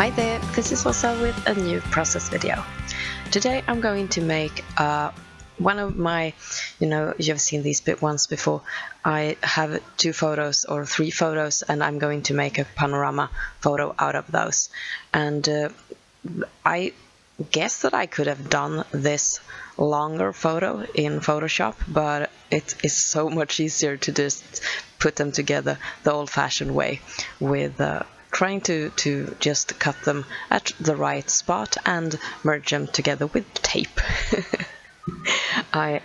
Hi there, this is Åsa with a new process video. Today I'm going to make one of my, you've seen these ones before. I have 2 photos or 3 photos and I'm going to make a panorama photo out of those. And I guess that I could have done this longer photo in Photoshop, but it is so much easier to just put them together the old-fashioned way with trying to just cut them at the right spot and merge them together with tape. I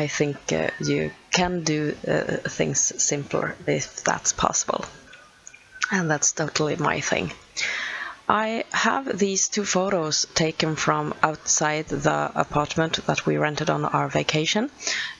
think you can do things simpler if that's possible, and that's totally my thing. I have these 2 photos taken from outside the apartment that we rented on our vacation,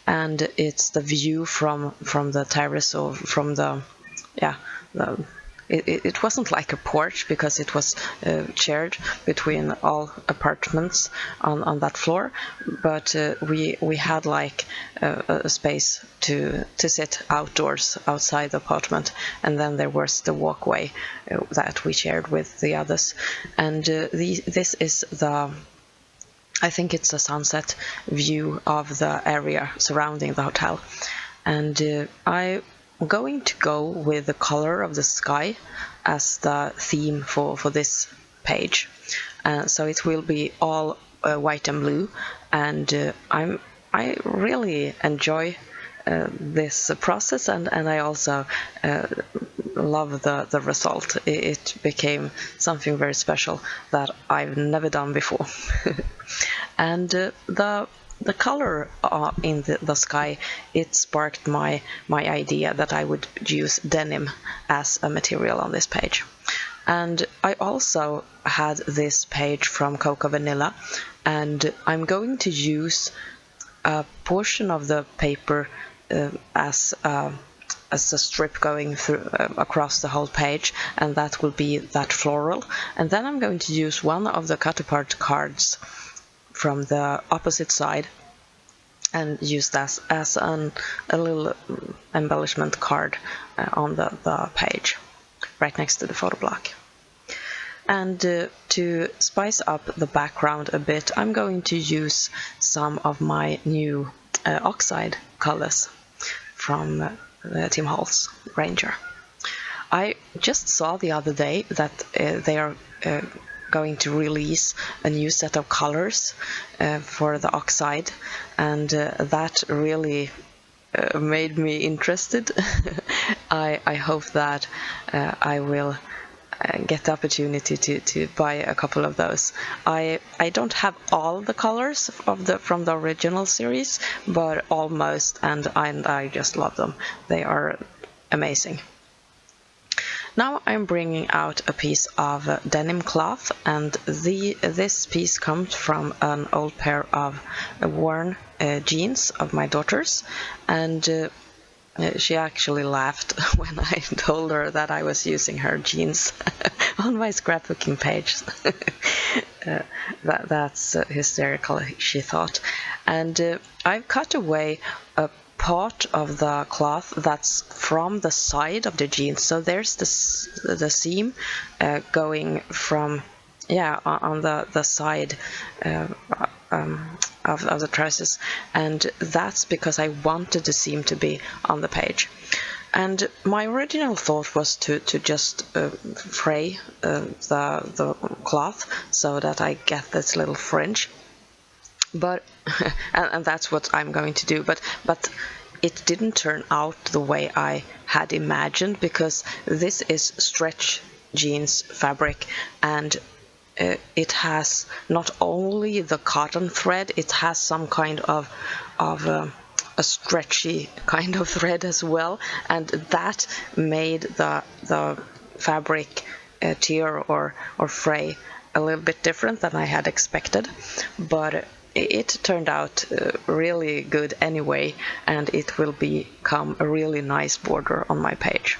and it's the view from the terrace, or from it wasn't like a porch because it was shared between all apartments on that floor, but we had like a space to sit outdoors outside the apartment, and then there was the walkway that we shared with the others. And this is I think it's a sunset view of the area surrounding the hotel, and I'm going to go with the color of the sky as the theme for this page. So it will be all white and blue, and I really enjoy this process, and I also love the result. It became something very special that I've never done before. And the color in the sky, it sparked my idea that I would use denim as a material on this page. And I also had this page from Cocoa Vanilla, and I'm going to use a portion of the paper as a strip going through across the whole page, and that will be that floral. And then I'm going to use one of the cut apart cards from the opposite side and use that as a little embellishment card on the page right next to the photo block. And to spice up the background a bit, I'm going to use some of my new oxide colors from Tim Holtz Ranger. I just saw the other day that they are going to release a new set of colors for the oxide, and that really made me interested. I hope that I will get the opportunity to buy a couple of those. I don't have all the colors from the original series, but almost, and I just love them. They are amazing. Now I'm bringing out a piece of denim cloth, and this piece comes from an old pair of worn jeans of my daughter's, and she actually laughed when I told her that I was using her jeans on my scrapbooking page. That's hysterical, she thought. And I've cut away a part of the cloth that's from the side of the jeans, so there's the seam going from on the side of the trousers, and that's because I wanted the seam to be on the page. And my original thought was to just fray the cloth so that I get this little fringe, but and that's what I'm going to do, but it didn't turn out the way I had imagined, because this is stretch jeans fabric, and it has not only the cotton thread, it has some kind of a stretchy kind of thread as well, and that made the fabric tear or fray a little bit different than I had expected. But it turned out really good anyway, and it will become a really nice border on my page.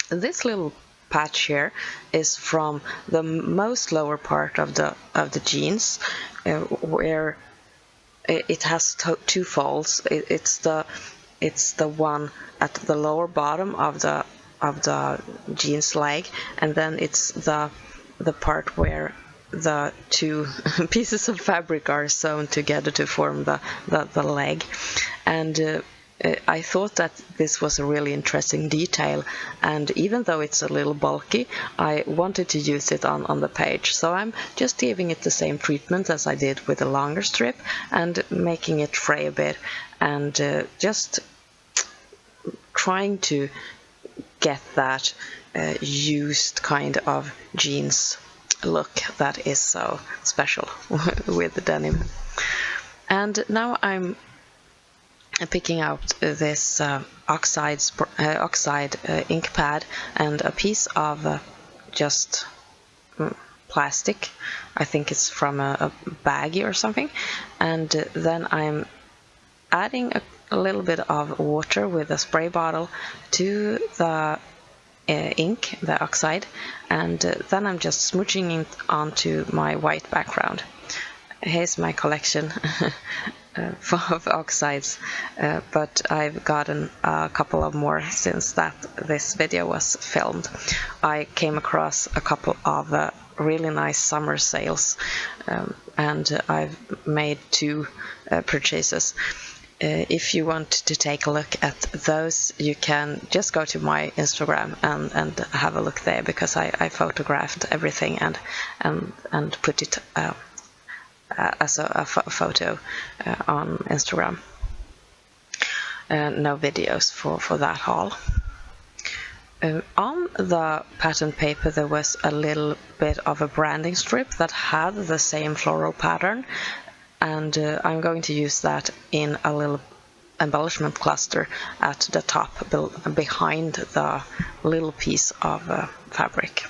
This little patch here is from the most lower part of the jeans, where it has 2 folds. It's the one at the lower bottom of the jeans leg, and then it's the the part where the two pieces of fabric are sewn together to form the leg. And I thought that this was a really interesting detail, and even though it's a little bulky, I wanted to use it on the page. So I'm just giving it the same treatment as I did with the longer strip and making it fray a bit, and just trying to get that used kind of jeans look that is so special with the denim. And now I'm picking out this oxide ink pad and a piece of just plastic. I think it's from a baggie or something. And then I'm adding a little bit of water with a spray bottle to the ink, the oxide, and then I'm just smooching it onto my white background. Here's my collection of oxides, but I've gotten a couple of more since this video was filmed. I came across a couple of really nice summer sales, and I've made 2 purchases. If you want to take a look at those, you can just go to my Instagram and have a look there, because I photographed everything and put it as a photo on Instagram. No videos for that haul. On the pattern paper there was a little bit of a branding strip that had the same floral pattern, and I'm going to use that in a little embellishment cluster at the top behind the little piece of fabric.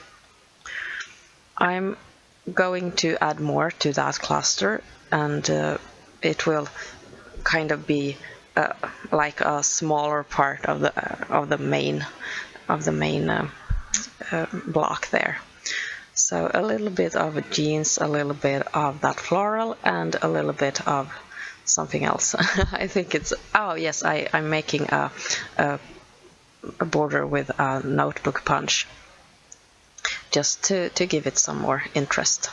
I'm going to add more to that cluster, and it will kind of be like a smaller part of the main block there. So a little bit of jeans, a little bit of that floral, and a little bit of something else. I think it's, oh yes, I'm making a border with a notebook punch, just to give it some more interest.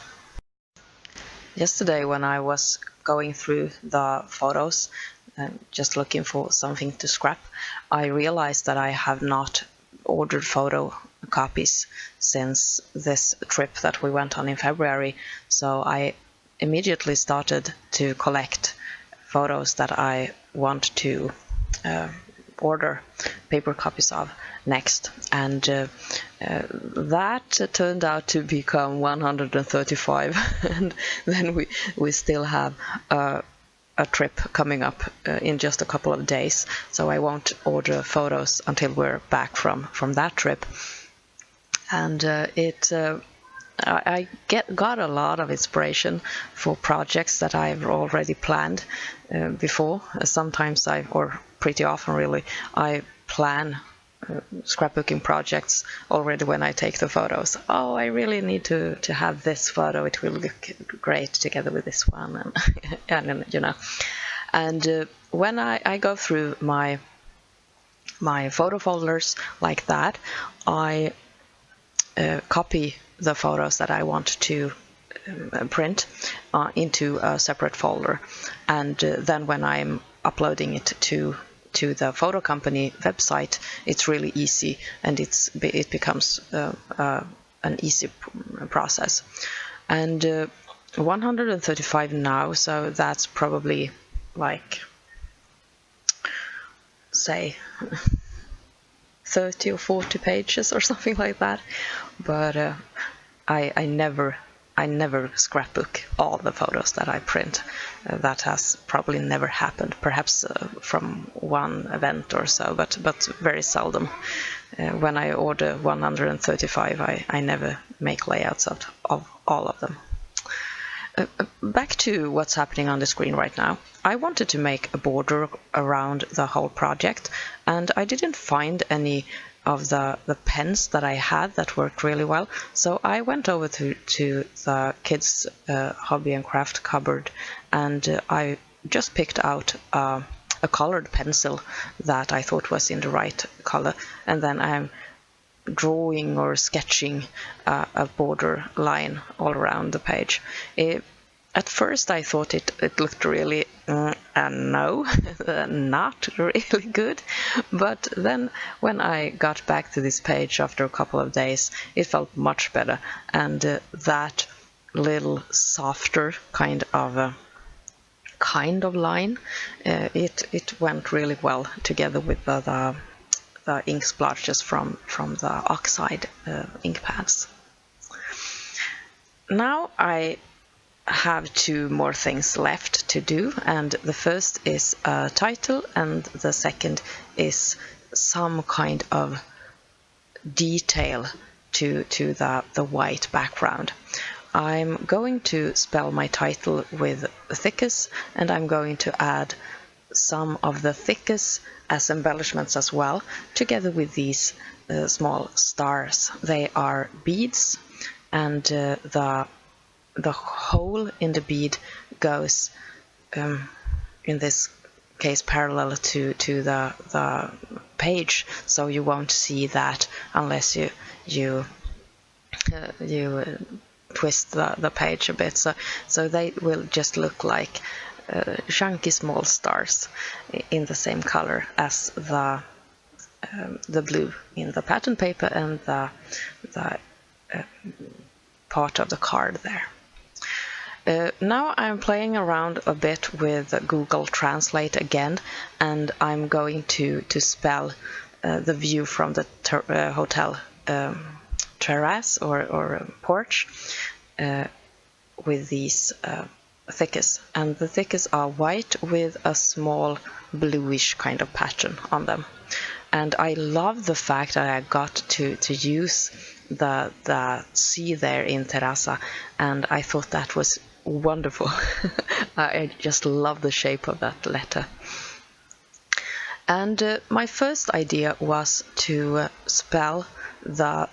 Yesterday when I was going through the photos and just looking for something to scrap, I realized that I have not ordered photo copies since this trip that we went on in February, so I immediately started to collect photos that I want to order paper copies of next, and that turned out to become 135 and then we still have a trip coming up in just a couple of days, so I won't order photos until we're back from that trip. And I got a lot of inspiration for projects that I've already planned before. Sometimes or pretty often really, I plan scrapbooking projects already when I take the photos. Oh, I really need to have this photo, it will look great together with this one, and you know. And when I go through my photo folders like that, I copy the photos that I want to print into a separate folder, and then when I'm uploading it to the photo company website, it's really easy, and it becomes an easy process. And 135 now, so that's probably like, say, 30 or 40 pages or something like that. But I never scrapbook all the photos that I print. That has probably never happened, perhaps from one event or so, but very seldom. When I order 135, I never make layouts of all of them. Back to what's happening on the screen right now. I wanted to make a border around the whole project, and I didn't find any of the pens that I had that worked really well, so I went over to the kids hobby and craft cupboard, and I just picked out a colored pencil that I thought was in the right color, and then I'm drawing or sketching a border line all around the page. At first I thought it looked really no, not really good, but then when I got back to this page after a couple of days, it felt much better, and that little softer kind of line, it went really well together with the ink splotches from the oxide ink pads. Now I have 2 more things left to do, and the first is a title and the second is some kind of detail to the white background. I'm going to spell my title with thickest, and I'm going to add some of the thickest as embellishments as well, together with these small stars. They are beads, and the hole in the bead goes in this case parallel to the page, so you won't see that unless you twist the page a bit, so they will just look like chunky small stars in the same color as the blue in the pattern paper and the part of the card there. Now I'm playing around a bit with Google Translate again, and I'm going to spell the view from the hotel terrace or porch with these thickets, and the thickets are white with a small bluish kind of pattern on them. And I love the fact that I got to use the C there in Terraza, and I thought that was wonderful. I just love the shape of that letter. And my first idea was to spell the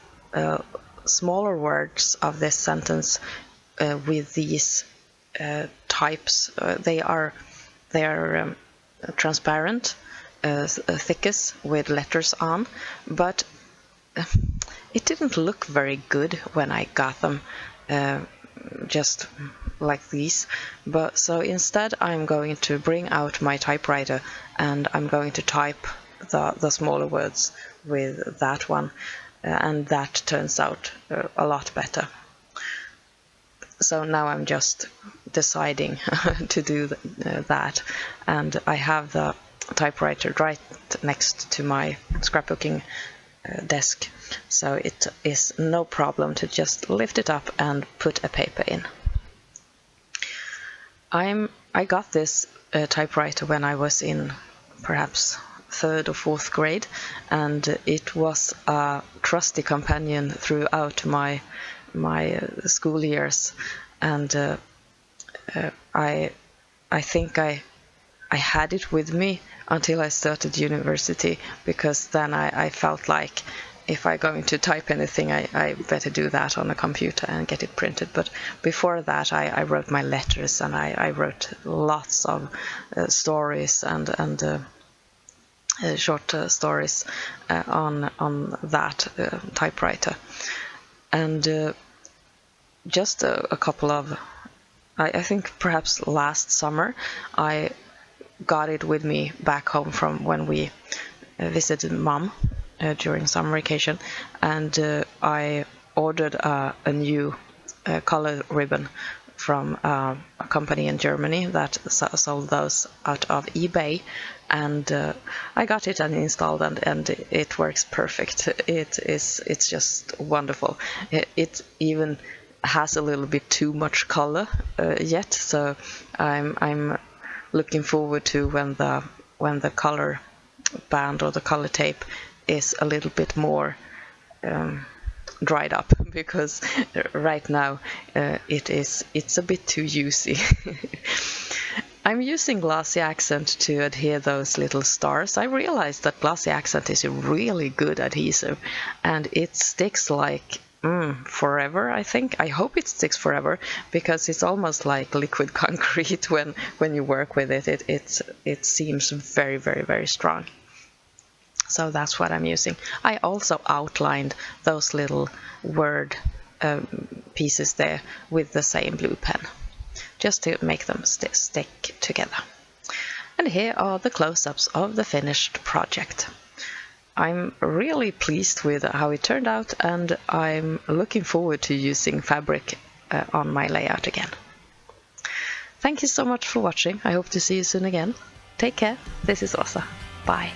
smaller words of this sentence with these types. They are transparent, thickest with letters on, but it didn't look very good when I got them just like these. But so instead I'm going to bring out my typewriter and I'm going to type the smaller words with that one, and that turns out a lot better. So now I'm just deciding to do that, and I have the typewriter right next to my scrapbooking desk, so it is no problem to just lift it up and put a paper in. I got this typewriter when I was in perhaps 3rd or 4th grade, and it was a trusty companion throughout my school years, and I think I had it with me until I started university, because then I felt like if I'm going to type anything, I better do that on a computer and get it printed. But before that, I wrote my letters, and I wrote lots of stories and short stories on that typewriter. And just a couple of, I think perhaps last summer, I got it with me back home from when we visited Mom during summer vacation, and I ordered a new color ribbon from a company in Germany that sold those out of eBay, and I got it and installed, and it works perfect. It's just wonderful. It even has a little bit too much color yet, so I'm looking forward to when the color band or the color tape is a little bit more dried up, because right now it's a bit too juicy. I'm using Glossy Accent to adhere those little stars. I realized that Glossy Accent is a really good adhesive, and it sticks like forever, I think. I hope it sticks forever, because it's almost like liquid concrete when you work with it. It seems very, very, very strong. so that's what I'm using. I also outlined those little word pieces there with the same blue pen, just to make them stick together. And here are the close-ups of the finished project. I'm really pleased with how it turned out, and I'm looking forward to using fabric on my layout again. Thank you so much for watching. I hope to see you soon again. Take care. This is Åsa. Bye.